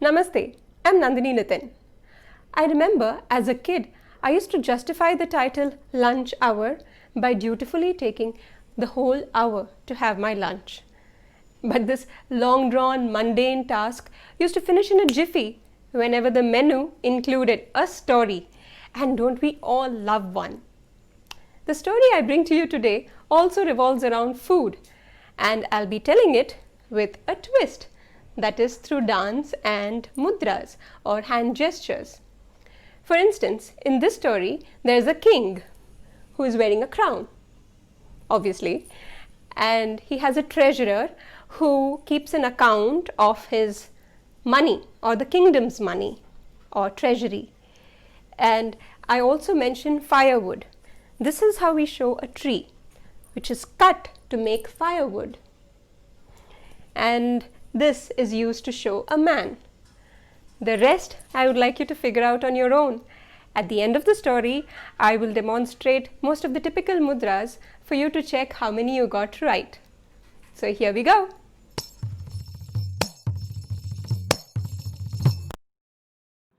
Namaste, I'm Nandini Nitin. I remember as a kid, I used to justify the title lunch hour by dutifully taking the whole hour to have my lunch. But this long drawn, mundane task used to finish in a jiffy whenever the menu included a story. And don't we all love one? The story I bring to you today also revolves around food, and I'll be telling it with a twist. That is through dance and mudras or hand gestures. For instance, in this story, there's a king who is wearing a crown, obviously, and he has a treasurer who keeps an account of his money or the kingdom's money or treasury. And I also mentioned firewood. This is how we show a tree, which is cut to make firewood. And this is used to show a man. The rest I would like you to figure out on your own. At the end of the story, I will demonstrate most of the typical mudras for you to check how many you got right. So here we go.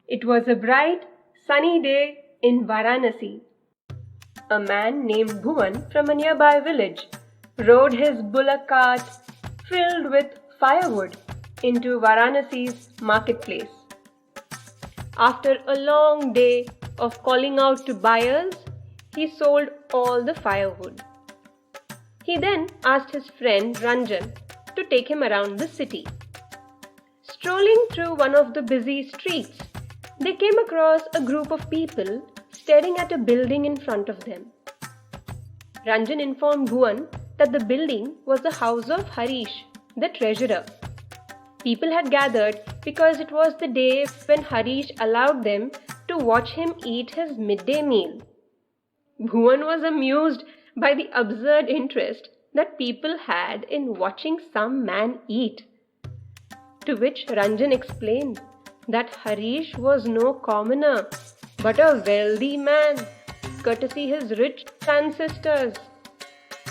It was a bright, sunny day in Varanasi. A man named Bhuvan from a nearby village rode his bullock cart filled with firewood into Varanasi's marketplace. After a long day of calling out to buyers, he sold all the firewood. He then asked his friend Ranjan to take him around the city. Strolling through one of the busy streets, they came across a group of people staring at a building in front of them. Ranjan informed Bhuvan that the building was the house of Harish, the treasurer. People had gathered because it was the day when Harish allowed them to watch him eat his midday meal. Bhuvan was amused by the absurd interest that people had in watching some man eat. To which Ranjan explained that Harish was no commoner, but a wealthy man, courtesy his rich ancestors.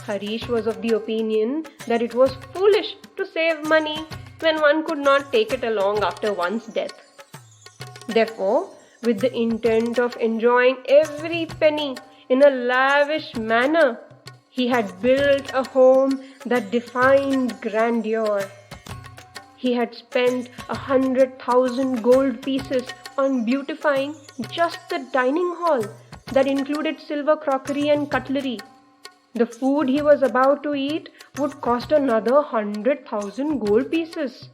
Harish was of the opinion that it was foolish to save money when one could not take it along after one's death. Therefore, with the intent of enjoying every penny in a lavish manner, he had built a home that defined grandeur. He had spent 100,000 gold pieces on beautifying just the dining hall that included silver crockery and cutlery. The food he was about to eat would cost another 100,000 gold pieces.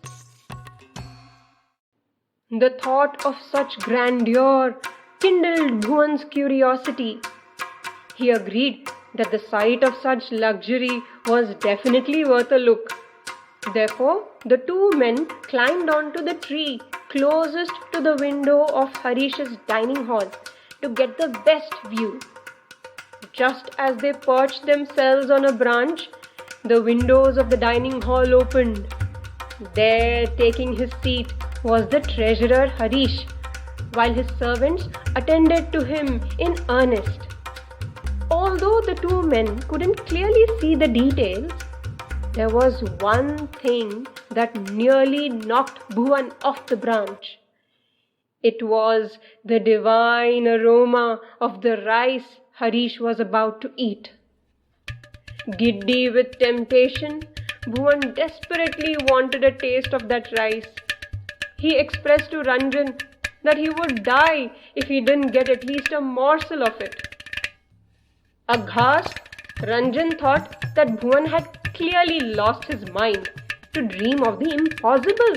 The thought of such grandeur kindled Bhuvan's curiosity. He agreed that the sight of such luxury was definitely worth a look. Therefore, the two men climbed onto the tree closest to the window of Harish's dining hall to get the best view. Just as they perched themselves on a branch, the windows of the dining hall opened. There, taking his seat, was the treasurer Harish, while his servants attended to him in earnest. Although the two men couldn't clearly see the details, there was one thing that nearly knocked Bhuvan off the branch. It was the divine aroma of the rice Harish was about to eat. Giddy with temptation, Bhuvan desperately wanted a taste of that rice. He expressed to Ranjan that he would die if he didn't get at least a morsel of it. Aghast, Ranjan thought that Bhuvan had clearly lost his mind to dream of the impossible.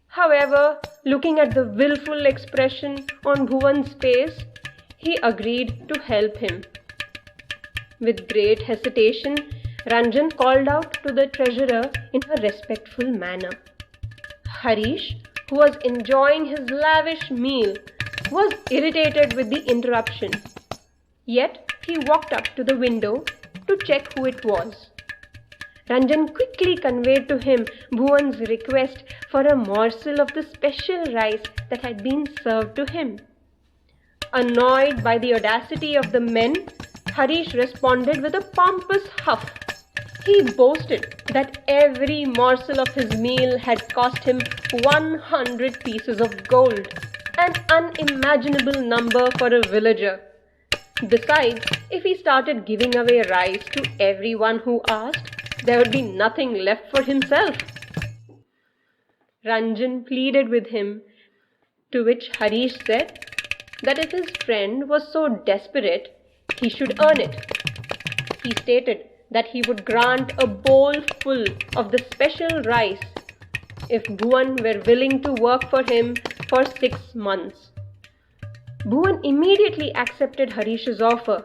However, looking at the willful expression on Bhuvan's face, he agreed to help him. With great hesitation, Ranjan called out to the treasurer in a respectful manner. Harish, who was enjoying his lavish meal, was irritated with the interruption. Yet, he walked up to the window to check who it was. Ranjan quickly conveyed to him Bhuvan's request for a morsel of the special rice that had been served to him. Annoyed by the audacity of the men, Harish responded with a pompous huff He boasted that every morsel of his meal had cost him 100 pieces of gold, an unimaginable number for a villager. Besides, if he started giving away rice to everyone who asked, there would be nothing left for himself. Ranjan pleaded with him, to which Harish said that if his friend was so desperate, he should earn it. He stated that he would grant a bowl full of the special rice if Bhuvan were willing to work for him for 6 months. Bhuvan immediately accepted Harish's offer,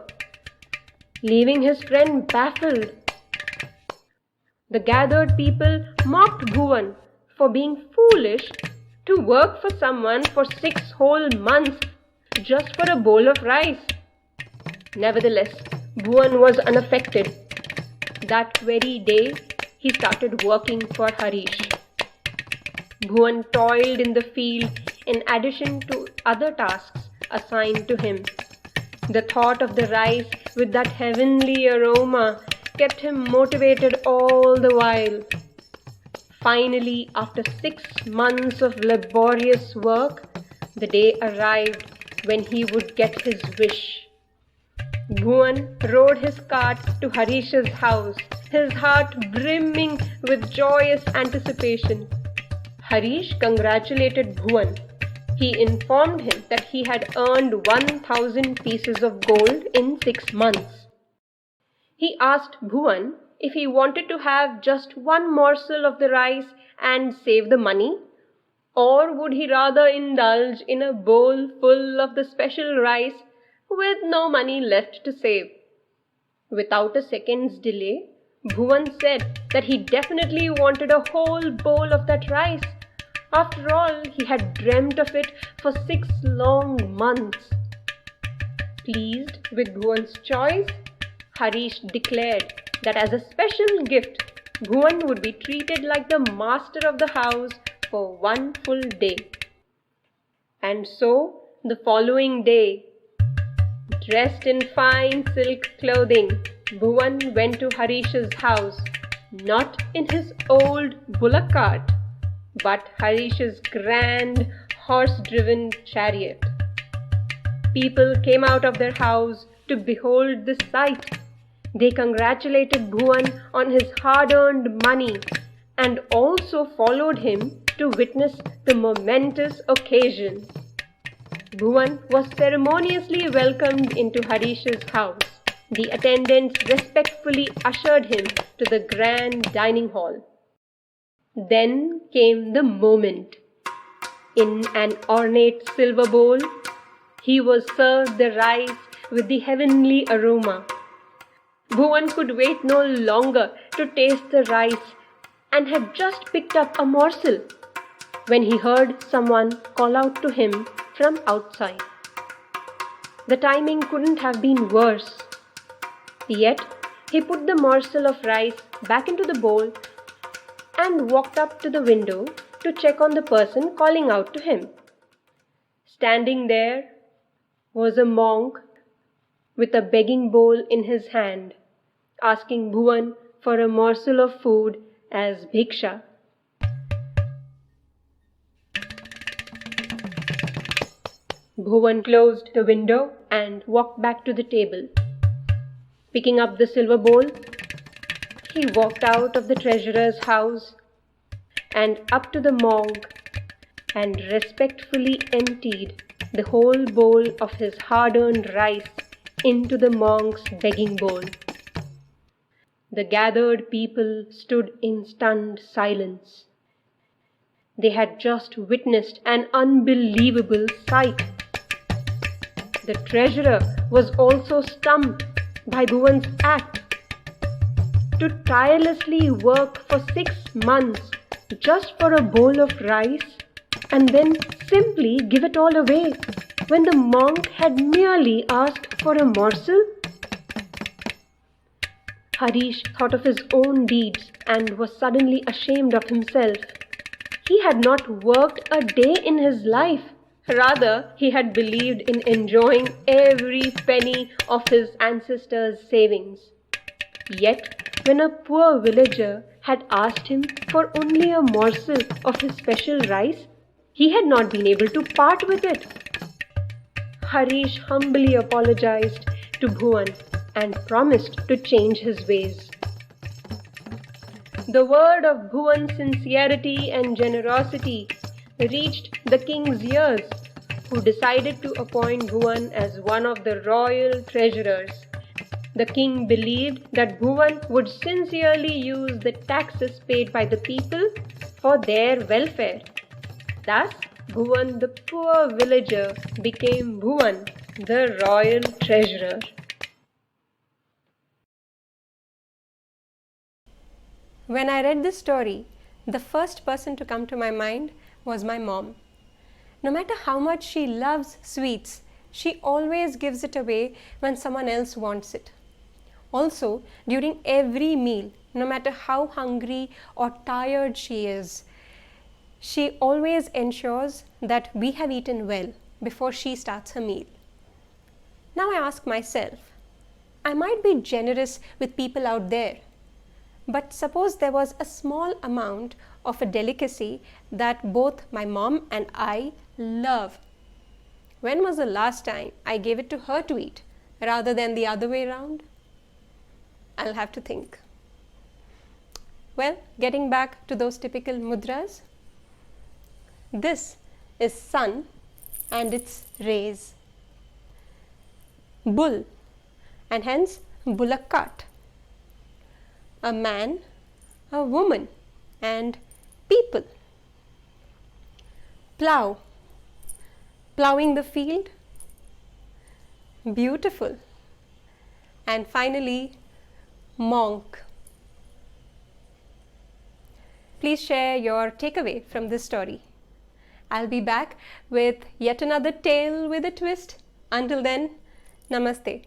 leaving his friend baffled. The gathered people mocked Bhuvan for being foolish to work for someone for 6 whole months just for a bowl of rice. Nevertheless, Bhuvan was unaffected. That very day, he started working for Harish. Bhuvan toiled in the field in addition to other tasks assigned to him. The thought of the rice with that heavenly aroma kept him motivated all the while. Finally, after 6 months of laborious work, the day arrived when he would get his wish. Bhuvan rode his cart to Harish's house, his heart brimming with joyous anticipation. Harish congratulated Bhuvan. He informed him that he had earned 1,000 pieces of gold in 6 months. He asked Bhuvan if he wanted to have just one morsel of the rice and save the money, or would he rather indulge in a bowl full of the special rice with no money left to save. Without a second's delay, Bhuvan said that he definitely wanted a whole bowl of that rice. After all, he had dreamt of it for 6 long months. Pleased with Bhuvan's choice, Harish declared that as a special gift, Bhuvan would be treated like the master of the house for 1 full day. And so, the following day, dressed in fine silk clothing, Bhuvan went to Harish's house, not in his old bullock cart, but Harish's grand horse-driven chariot. People came out of their house to behold the sight. They congratulated Bhuvan on his hard-earned money and also followed him to witness the momentous occasion. Bhuvan was ceremoniously welcomed into Harish's house. The attendants respectfully ushered him to the grand dining hall. Then came the moment. In an ornate silver bowl, he was served the rice with the heavenly aroma. Bhuvan could wait no longer to taste the rice and had just picked up a morsel when he heard someone call out to him from outside. The timing couldn't have been worse. Yet, he put the morsel of rice back into the bowl and walked up to the window to check on the person calling out to him. Standing there was a monk with a begging bowl in his hand, asking Bhuvan for a morsel of food as bhiksha. Bhuvan closed the window and walked back to the table. Picking up the silver bowl, he walked out of the treasurer's house and up to the monk and respectfully emptied the whole bowl of his hard-earned rice into the monk's begging bowl. The gathered people stood in stunned silence. They had just witnessed an unbelievable sight. The treasurer was also stumped by Bhuvan's act. To tirelessly work for 6 months just for a bowl of rice and then simply give it all away when the monk had merely asked for a morsel? Harish thought of his own deeds and was suddenly ashamed of himself. He had not worked a day in his life. Rather, he had believed in enjoying every penny of his ancestors' savings. Yet, when a poor villager had asked him for only a morsel of his special rice, he had not been able to part with it. Harish humbly apologized to Bhuvan and promised to change his ways. The word of Bhuvan's sincerity and generosity reached the king's ears, who decided to appoint Bhuvan as one of the royal treasurers. The king believed that Bhuvan would sincerely use the taxes paid by the people for their welfare. Thus, Bhuvan the poor villager became Bhuvan the royal treasurer. When I read this story, the first person to come to my mind was my mom. No matter how much she loves sweets, she always gives it away when someone else wants it. Also, during every meal, no matter how hungry or tired she is, she always ensures that we have eaten well before she starts her meal. Now I ask myself, I might be generous with people out there, but suppose there was a small amount of a delicacy that both my mom and I love. When was the last time I gave it to her to eat rather than the other way around? I'll have to think. Well, getting back to those typical mudras. This is sun and its rays. Bull, and hence bullock cart. A man, a woman, and people. Plow, plowing the field. Beautiful. And finally, monk. Please share your takeaway from this story. I'll be back with yet another tale with a twist. Until then, namaste.